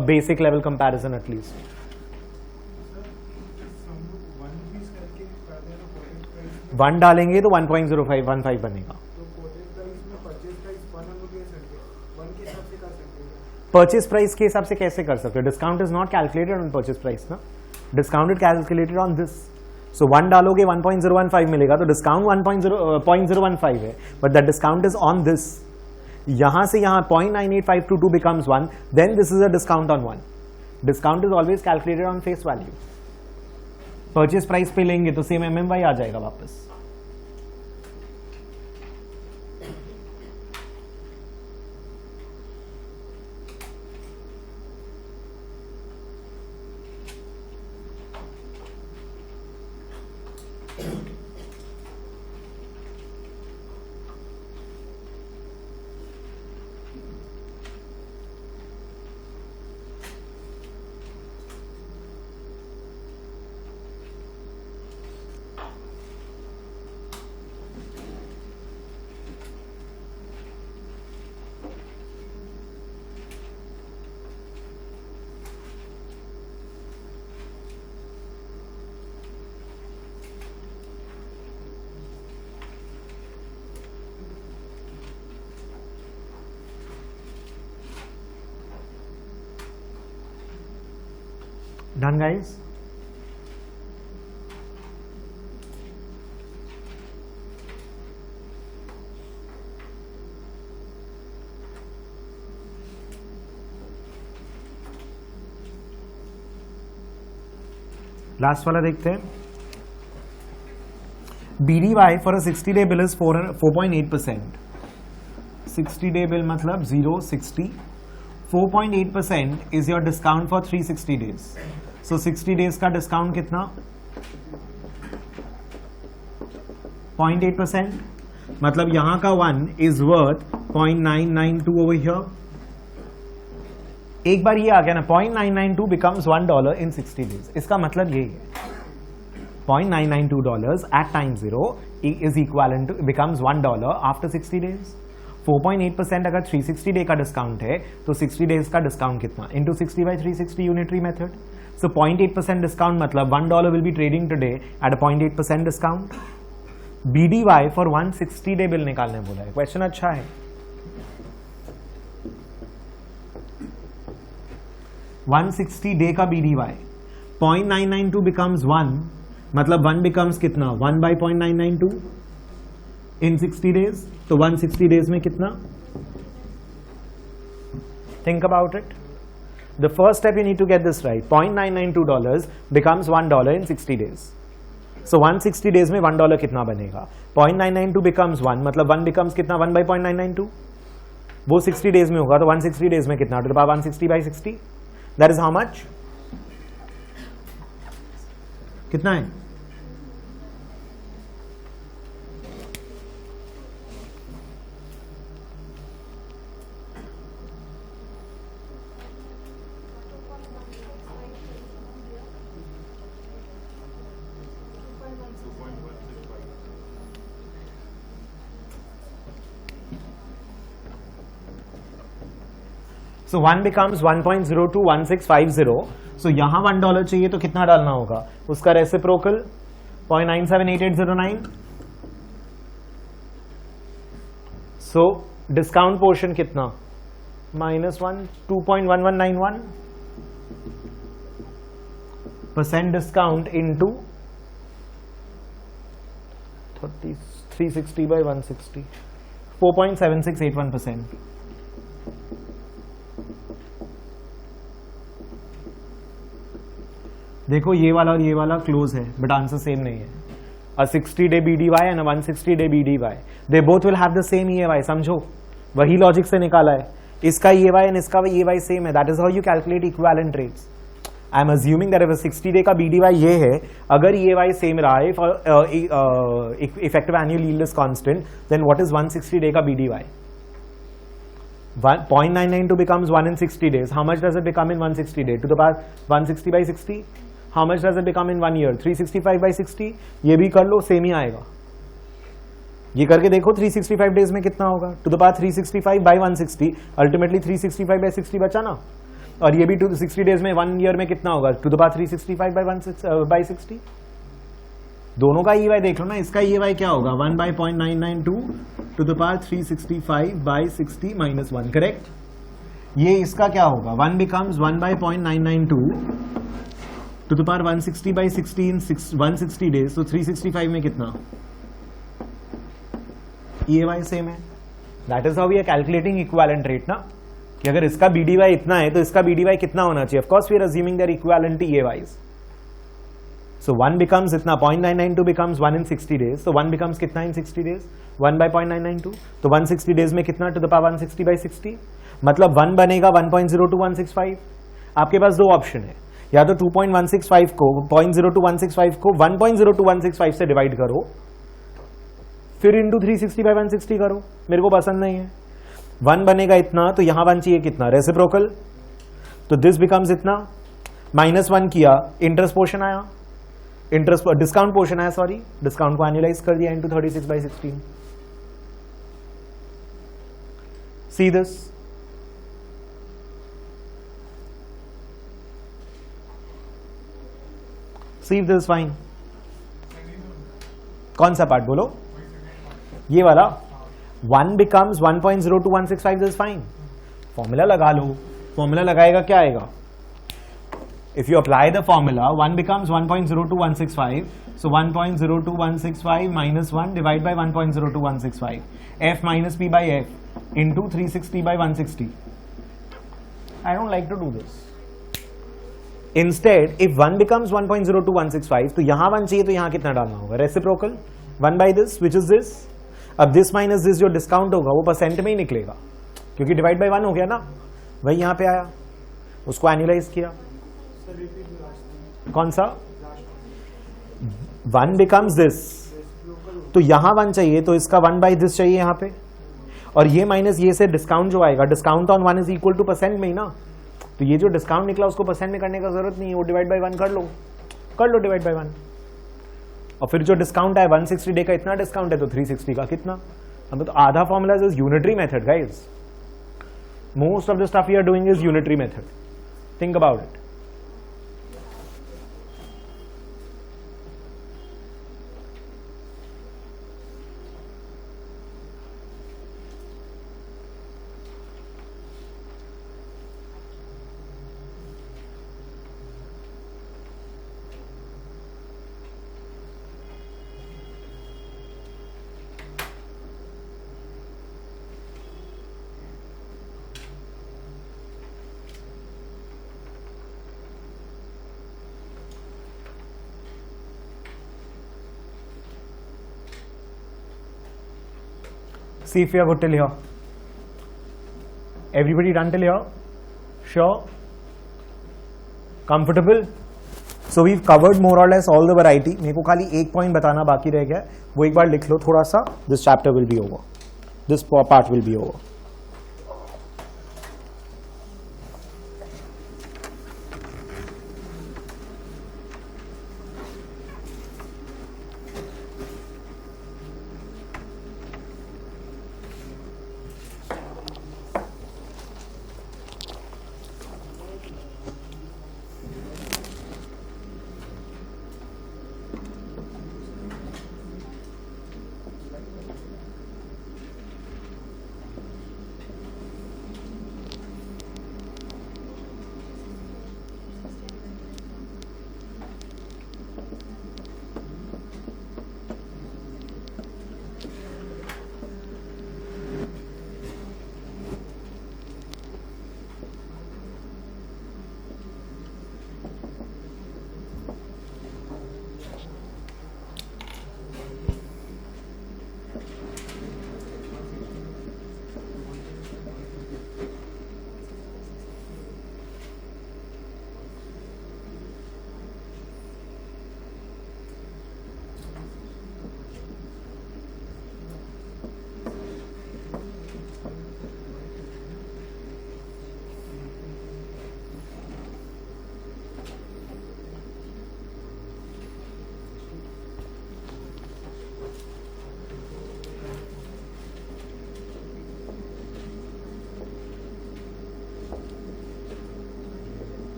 a basic level comparison at least. One डालेंगे तो 1.0515 बनेगा. Purchase price के हिसाब से कैसे कर सकते हो? Discount is not calculated on purchase price ना. Discounted calculated on this. So 1 डालोगे 1.015 मिलेगा, तो डिस्काउंट 1.015 है, but the discount is on this. यहां से यहां 0.98522 becomes 1, then this is a discount on 1. Discount is always calculated on face value. Purchase price पे लेंगे तो सेम MMY आ जाएगा वापस. Done, guys? लास्ट वाला देखते हैं. BDY for a 60-day bill is 4.8%. 60-day bill मतलब 0, 60. 4.8% is your discount for 360 days. So 60 days का डिस्काउंट कितना? 0.8%. मतलब यहां का 1 is worth 0.992 over here. एक बार ये आ गया ना, 0.992 becomes $1 in 60 days. इसका मतलब यही है, $0.992 at time 0 is equivalent to becomes $1 after 60 days. 4.8% अगर 360 डे का डिस्काउंट है तो 60 डेज का डिस्काउंट कितना? Into 60/360 unitary method. So 0.8% discount मतलब $1 will be trading today at a 0.8% discount. BDY for 160 day bill निकालने बोला है. क्वेश्चन अच्छा है. 160 डे का BDY 0.992 becomes 1, मतलब 1 becomes कितना? 1/0.992 इन 60 डेज. तो 160 डेज में कितना? Think about it. The first step you need to get this right. $0.992 becomes $1 in 60 days. So 160 days में $1 कितना बनेगा? 0.992 becomes 1, मतलब 1 becomes कितना? 1/0.992. वो 60 डेज में होगा, तो 160 डेज में कितना? 160/60. That is how much? कितना है? So 1 becomes 1.021650. So यहां $1 चाहिए तो कितना डालना होगा? उसका रेसिप्रोकल 0.978809. So डिस्काउंट पोर्शन कितना? -1 2.1191% discount into 360 by 160 4.7681%. देखो ये वाला और ये वाला क्लोज है बट आंसर सेम नहीं है. A 60-day BDY and a 160-day BDY, they both will have the same EAY. समझो, वही लॉजिक से निकाला है. इसका EAY and इसका EAY सेम है. That is how you calculate equivalent rates. I am assuming that if a 60-day का BDY ये है, अगर EAY सेम रहा है, effective annual yield is constant, then what is 160-day का BDY? 0.992 becomes 1 in 60 days. How much does it become in 160 days? To the power 160 by 60. How much does it become in 1 year? 365 by 60. ये भी कर लो, same ही आएगा. ये करके देखो 365 days में कितना होगा. To the power 365 by 160, ultimately 365 by 60 बचा ना. और ये भी 60 डेज में 1 ईयर में कितना होगा. To the power 365 by 60. दोनों का EY देख लो ना. इसका EY क्या होगा. 1 by 0.992 to the power 365 by 60 minus 1. Correct. ये इसका क्या होगा. 1 becomes 1 by 0.992 to the power 160 by 60 in 160 days. So 365 में कितना. EAY सेम है. That is how we are calculating equivalent rate ना. कि अगर इसका BDY इतना है तो इसका BDY कितना होना चाहिए. Of course we are assuming their equivalent EAYs. So 1 becomes इतना. 0.992 becomes 1 in 60 days. So 1 becomes कितना in 60 days. 1 by 0.992. तो 160 days में कितना. To the power 160 by 60. मतलब 1 बनेगा 1.02165. आपके पास दो ऑप्शन है. या तो 2.165 को 0.02165 को 1.02165 से डिवाइड करो, फिर इंटू 360 by 160 करो. मेरे को पसंद नहीं है. 1 बनेगा इतना तो यहां 1 चाहिए कितना. रेसिप्रोकल. तो दिस बिकम्स इतना. -1 किया, इंटरेस्ट पोर्शन आया, डिस्काउंट पोर्शन आया, सॉरी, डिस्काउंट को एनुअलाइज कर दिया into 36 by 16. See this. See if this is fine. कौन सा पार्ट बोलो. ये वाला 1 becomes 1.02165. This is fine. Formula लगा लो. फॉर्मूला लगाएगा क्या आएगा. If you apply the formula, 1 becomes 1.02165. So 1.02165 minus 1 divided by 1.02165. F minus P by F into 360 by 160. I don't like to do this. Instead, if 1 becomes 1.02165, तो यहां 1 चाहिए तो यहां कितना डालना होगा. Reciprocal 1 by this, which is this. अब this minus this जो डिस्काउंट होगा वो परसेंट में ही निकलेगा क्योंकि डिवाइड बाय 1 हो गया ना. वही यहां पे आया, उसको एनुअलाइज किया. कौन सा. 1 becomes this, तो यहां 1 चाहिए तो इसका 1 by this चाहिए यहां पे. और ये माइनस ये से डिस्काउंट जो आएगा, discount on 1 is equal two percent में ही ना. तो ये जो डिस्काउंट निकला उसको परसेंट में करने का जरूरत नहीं है. वो डिवाइड बाय 1 कर लो डिवाइड बाय 1. और फिर जो डिस्काउंट है 160 डे का इतना डिस्काउंट है तो 360 का कितना. अब तो आधा formula is unitary method guys. Most of the stuff you are doing is unitary method. Think about it. See if you are good till here. Everybody done till here? Sure? Comfortable? So we've covered more or less all the variety. मेरे को खाली एक point बताना बाकी रह गया, वो एक बार लिख लो थोड़ा सा. This chapter will be over. This part will be over.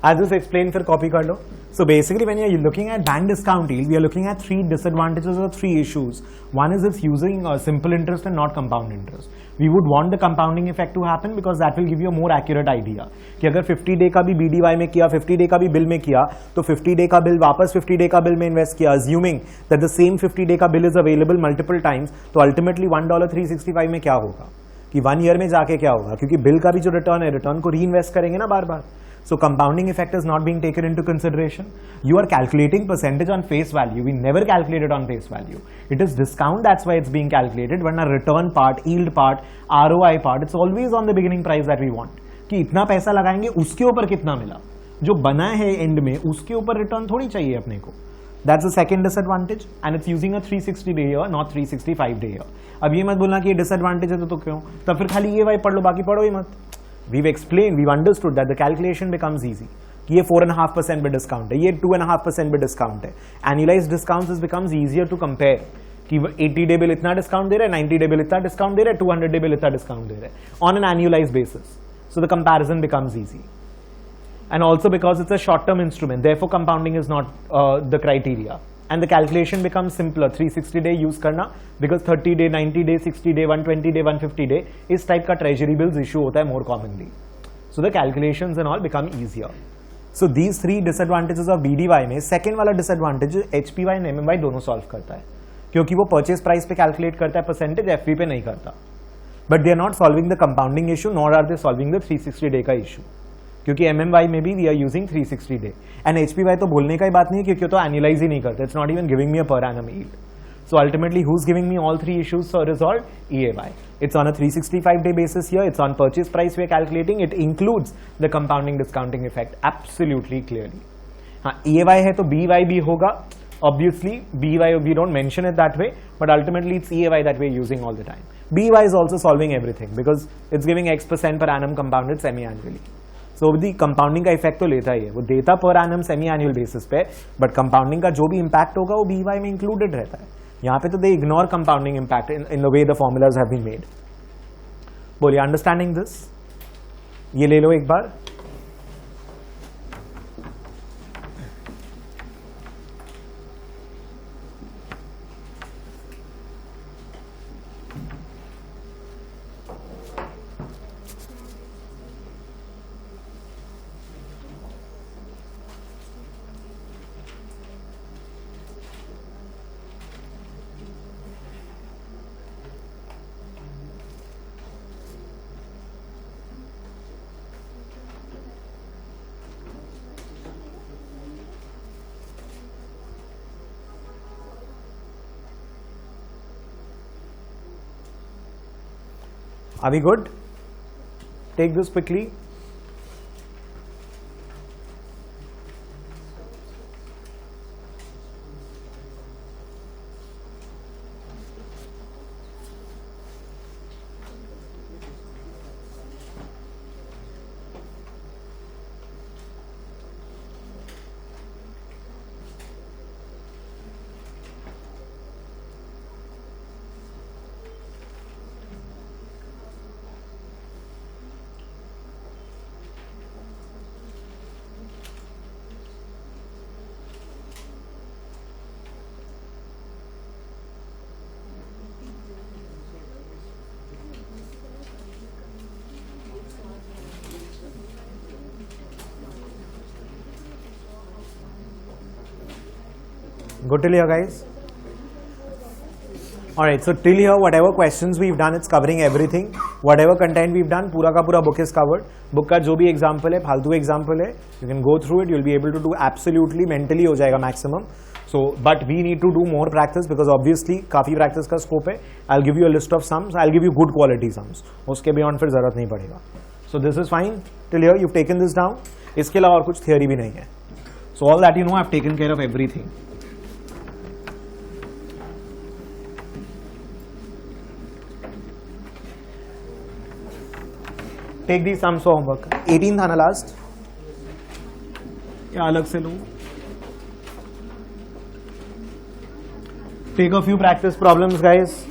As this explained, फिर copy कर लो. So basically, when you're looking at bank discount yield, we are looking at three disadvantages or three issues. One is it's using simple interest and not compound interest. We would want the compounding effect to happen because that will give you a more accurate idea. कि अगर 50 day का भी BDY में किया, 50 day का भी bill में किया, तो 50 डे का बिल वापस 50 डे का बिल में इन्वेस्ट किया, assuming that the same 50 day का bill is available multiple times, तो ultimately $1.365 में क्या होगा कि 1 ईयर में जाके क्या होगा, क्योंकि बिल का भी जो रिटर्न है, रिटर्न को री इन्वेस्ट करेंगे ना बार बार. So compounding effect is not being taken into consideration. You are calculating percentage on face value. We never calculate it on face value. It is discount, that's why it's being calculated. When a return part, yield part, ROI part, it's always on the beginning price that we want. कि इतना पैसा लगाएंगे उसके ऊपर कितना मिला, जो बना है एंड में उसके ऊपर रिटर्न थोड़ी चाहिए अपने को. That's the second disadvantage, and it's using a 360 day year, not 365 day year. अब ये मत बोलना कि ये डिसएडवांटेज है तो क्यों, तब फिर खाली ये वाई पढ़ लो, बाकी पढ़ो ही मत. We've explained, we've understood that the calculation becomes easy. कि ये 4.5% पे डिस्काउंट है, ये 2.5% पे डिस्काउंट है. Annualized discounts is becomes easier to compare कि 80 डे बिल इतना डिस्काउंट दे रहा है, 90 डे बिल इतना डिस्काउंट दे रहा है, 200 डे बिल इतना डिस्काउंट दे रहा है on an annualized basis. So the comparison becomes easy. And also because it's a short-term instrument, therefore compounding is not the criteria. And the calculation becomes simpler. 360 day use करना, because 30 day, 90 day, 60 day, 120 day, 150 day इस type का treasury bills issue होता है more commonly. So the calculations and all become easier. So these three disadvantages of BDY में second वाला disadvantage HPY and MMY दोनों solve करता है, क्योंकि वो purchase price पे calculate करता है percentage, FV पे नहीं करता. But they are not solving the compounding issue, nor are they solving the 360 day का issue. क्योंकि MMY में भी we are using 360 day and HPY तो बोलने का ही बात नहीं है, क्योंकि तो एनुअलाइज ही नहीं करते. It's not even giving me a per annum yield. So ultimately who is giving me all three issues for resolve? EAY. It's on a 365 day basis here. It's on purchase price we are calculating. It includes the compounding discounting effect absolutely clearly. हाँ, EAY है तो BY भी होगा. Obviously, BY we don't mention it that way, but ultimately it's EAY that we're using all the time. BY is also solving everything because it's giving X% per annum compounded semi-annually. So the compounding का effect तो लेता ही है, वो देता per annum semi annual basis पे, but compounding का जो भी इम्पैक्ट होगा वो BY में इंक्लूडेड रहता है. यहाँ पे तो they ignore compounding impact in the way the formulas have been made. बोलिए अंडरस्टैंडिंग दिस? ये ले लो एक बार. Are we good? Take this quickly. Good till here, guys? Alright, so till here, whatever questions we've done, it's covering everything. Whatever content we've done, पूरा का पूरा book is covered. Book का जो भी example है, फालतू example है, you can go through it, you'll be able to do absolutely mentally हो जाएगा maximum. So, but we need to do more practice because obviously काफ़ी practice का scope है. I'll give you a list of sums, I'll give you good quality sums. उसके beyond फिर ज़रूरत नहीं पड़ेगा. So this is fine till here, you've taken this down. इसके अलावा और कुछ theory भी नहीं है. So all that you know, I've taken care of everything. Take these sums for homework. 18 था ना लास्ट, या अलग से लूं? Take a few practice problems, guys.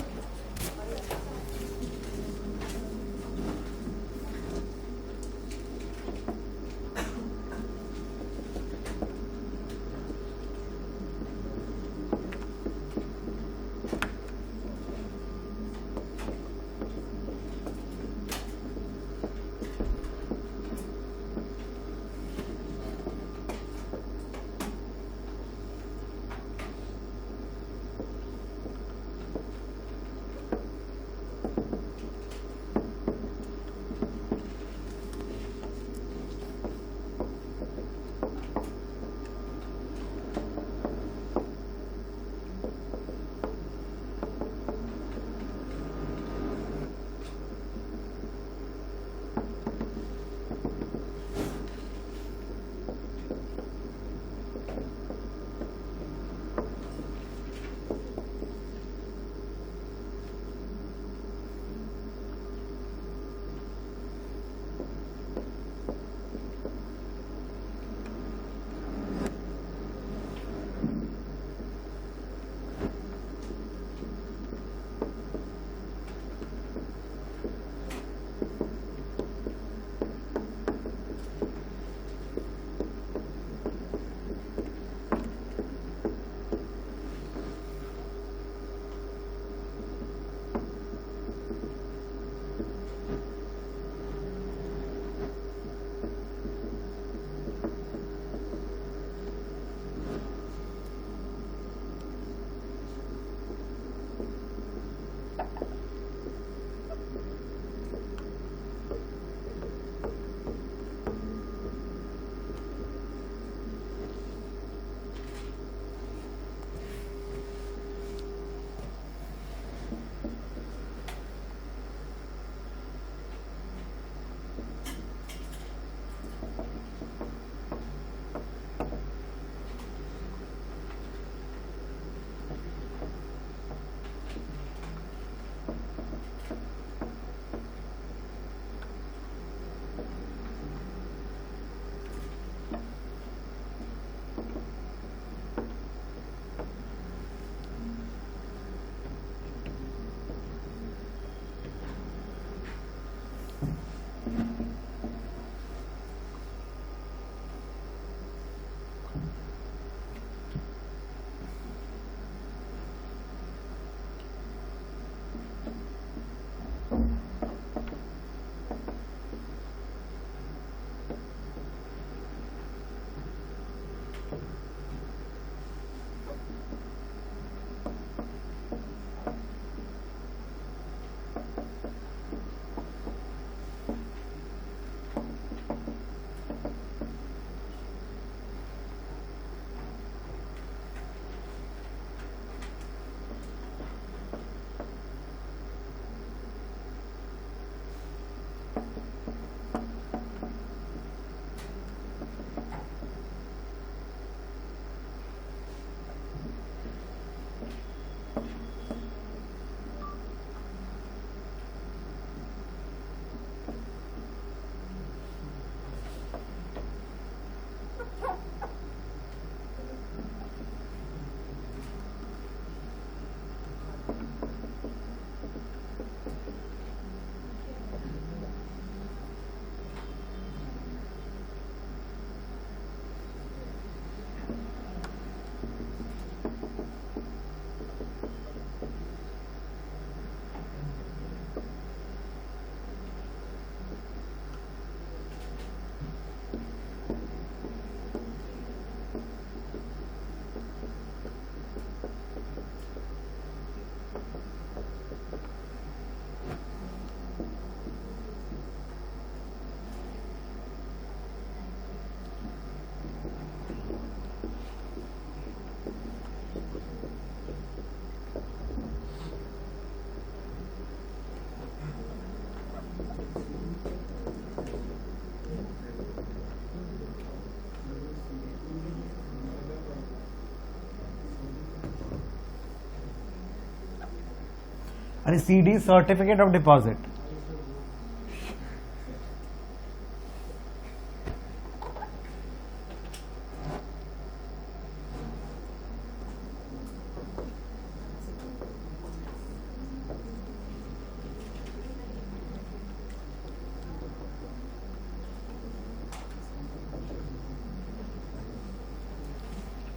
अरे CD certificate of deposit,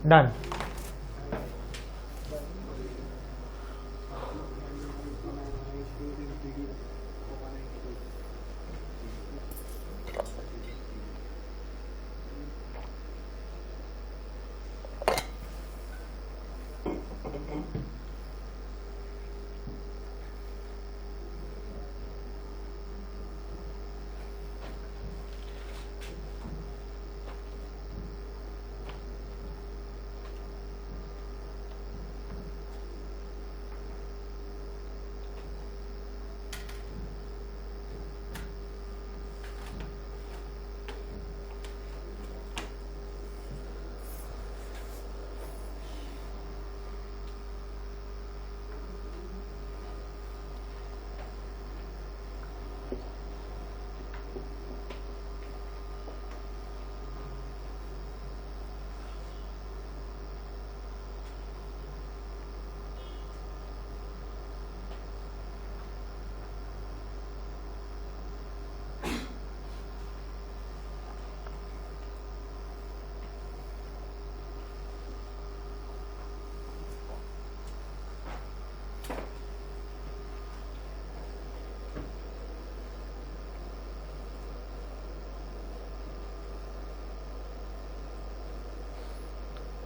done.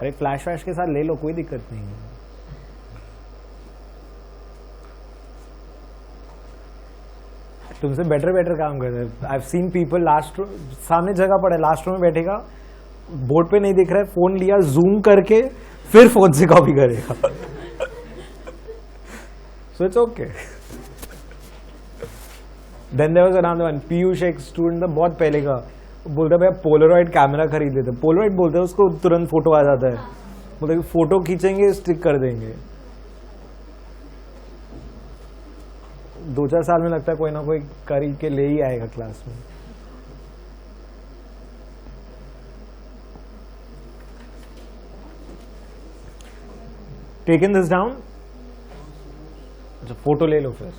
अरे फ्लैश वैश के साथ ले लो, कोई दिक्कत नहीं है. तुमसे बेटर काम कर रहे हैं. I have seen people last सामने जगह पड़ा है, लास्ट रो में बैठेगा, बोर्ड पे नहीं दिख रहा है, फोन लिया, जूम करके फिर फोन से कॉपी करेगा. So it's okay. Then there was another one, Piyush एक स्टूडेंट था बहुत पहले का, बोलता है भैया पोलरॉइड कैमरा खरीद लेते. पोलरॉइड बोलते हैं उसको, तुरंत फोटो आ जाता है. बोलते हैं फोटो खींचेंगे स्टिक कर देंगे. 2-4 साल में लगता है कोई ना कोई खरीद के ले ही आएगा क्लास में. Taken this down. फोटो ले लो फिर.